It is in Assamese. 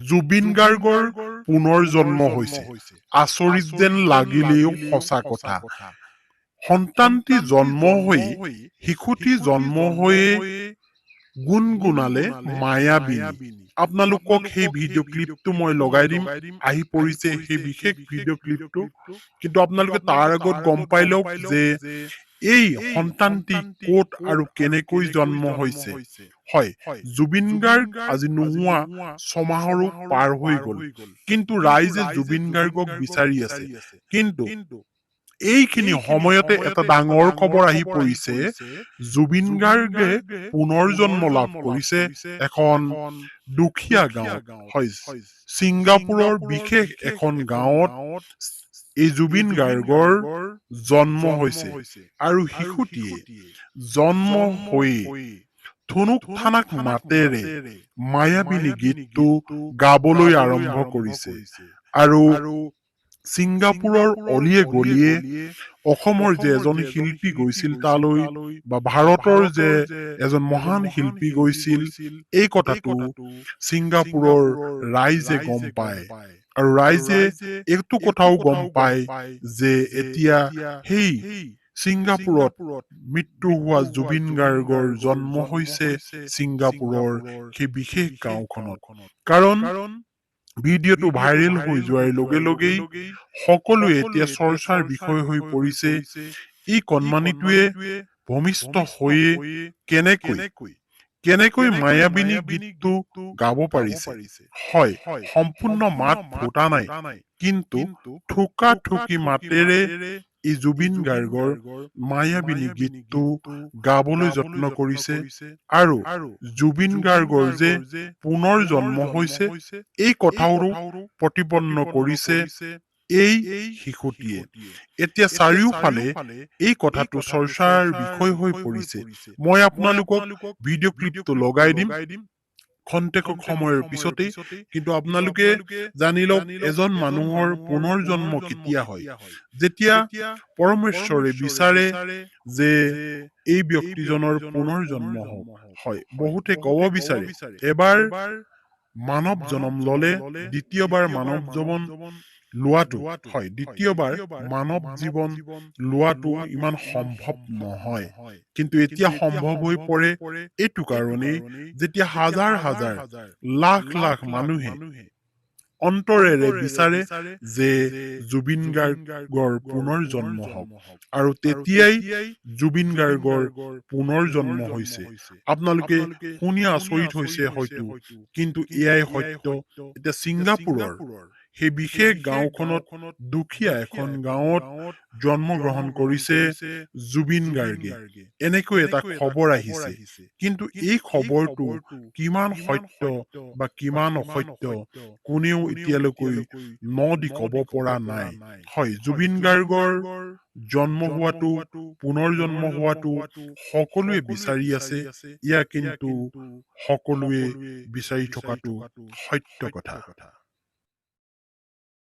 জুবিন গাৰ্গৰ পুনৰ জন্ম হৈছে। আচৰিত যেন লাগিলেও সঁচা কথা। সন্তানটি জন্ম হৈ শিশুটি জন্ম হৈয়ে গুণগুণালে মায়াবিনী। আপোনালোকক সেই ভিডিঅ' ক্লিপটো মই লগাই দিম, আহি পৰিছে সেই বিশেষ ভিডিঅ' ক্লিপটো। কিন্তু আপোনালোকে তাৰ আগত গম পাই লওক যে এই সন্তানটি ক'ত আৰু কেনেকৈ জন্ম হৈছে। হয়, জুবিন গাৰ্গ আজি নোহোৱা 6 মাহৰো পাৰ হৈ গ'ল, কিন্তু ৰাইজে জুবিন গাৰ্গক বিচাৰি আছে। কিন্তু এইখিনি সময়তে এটা ডাঙৰ খবৰ আহি পৰিছে, জুবিন গাৰ্গে পুনৰ জন্ম লাভ কৰিছে এখন দুখীয়া গাঁৱত। হয়, ছিংগাপুৰৰ বিশেষ এখন গাঁৱত এই জুবিন গাৰ্গৰ জন্ম হৈছে আৰু শিশুটিয়ে জন্ম হৈ ধুনুক থানাক মাতেৰে মায়াবিনী গীতটো গাবলৈ আৰম্ভ কৰিছে। আৰু ছিংগাপুৰৰ অলিয়ে গলিয়ে অসমৰ যে এজন শিল্পী গৈছিল তালৈ, বা ভাৰতৰ যে এজন মহান শিল্পী গৈছিল, এই কথাটো ছিংগাপুৰৰ ৰাইজে গম পায়। আৰু ৰাইজে এইটো কথাও গম পায় যে এতিয়া সেই ছিংগাপুৰত মৃত্যু হোৱা জুবিন গাৰ্গৰ জন্ম হৈছে ছিংগাপুৰৰ সেই বিশেষ গাঁওখনত। কাৰণ ভিডিঅ'টো ভাইৰেল হৈ যোৱাৰ লগে লগেই সকলোৱে এতিয়া চৰ্চাৰ বিষয় হৈ পৰিছে, এই কণমানিটোৱে ভূমিষ্ঠ হৈয়ে কেনেকৈ মায়াবিনী গীতটো গাব পাৰিছে। হয়, সম্পূৰ্ণ মাত ফুটা নাই, কিন্তু ঠুকা ঠুকি মাতেৰে এই জুবিন গাৰ্গৰ মায়াবিনী গীতটো গাবলৈ যত্ন কৰিছে। আৰু জুবিন গাৰ্গৰ যে পুনৰ জন্ম হৈছে এই কথাৰো প্ৰতিপন্ন কৰিছে এই শিশুটিয়ে। এতিয়া চাৰিওফালে এই কথাটো চৰ্চাৰ বিষয় হৈ পৰিছে। মই আপোনালোকক ভিডিঅ' ক্লিপটো লগাই দিম খন্তেক সময়ৰ পিছতেই, কিন্তু আপোনালোকে জানি লওক এজন মানুহৰ পুনৰ জন্ম কেতিয়া হয়। যেতিয়া পৰমেশ্বৰে বিচাৰে যে এই ব্যক্তিজনৰ পুনৰ জন্ম হওক। হয়, বহুতে ক'ব বিচাৰে এবাৰ মানৱ জন্ম ললে দ্বিতীয়বাৰ মানৱ জীৱন লোৱাটো, হয়, দ্বিতীয়বাৰ মানৱ জীৱন লোৱাটো ইমান সম্ভৱ নহয়। কিন্তু এতিয়া সম্ভৱ হৈ পৰে এইটো কাৰণেই, যেতিয়া হাজাৰ হাজাৰ লাখ লাখ মানুহে অন্তৰেৰে বিচাৰে যে জুবিন গাৰ্গৰ পুনৰ জন্ম হওক। আৰু তেতিয়াই জুবিন গাৰ্গৰ পুনৰ জন্ম হৈছে। আপোনালোকে শুনি আচৰিত হৈছে হয়তো, কিন্তু এয়াই সত্য। এতিয়া ছিংগাপুৰৰ সেই বিশেষ গাঁওখনত, দুখীয়া এখন গাঁৱত জন্মগ্ৰহণ কৰিছে জুবিন গাৰ্গে। এনেকৈ এটা খবৰ আহিছে, কিন্তু এই খবৰটো কিমান সত্য বা কিমান অসত্য কোনেও এতিয়ালৈকে ন দি ক'ব পৰা নাই। হয়, জুবিন গাৰ্গৰ জন্ম হোৱাটো, পুনৰ জন্ম হোৱাটো সকলোৱে বিচাৰি আছে। ইয়াক কিন্তু সকলোৱে বিচাৰি থকাটো সত্য কথা।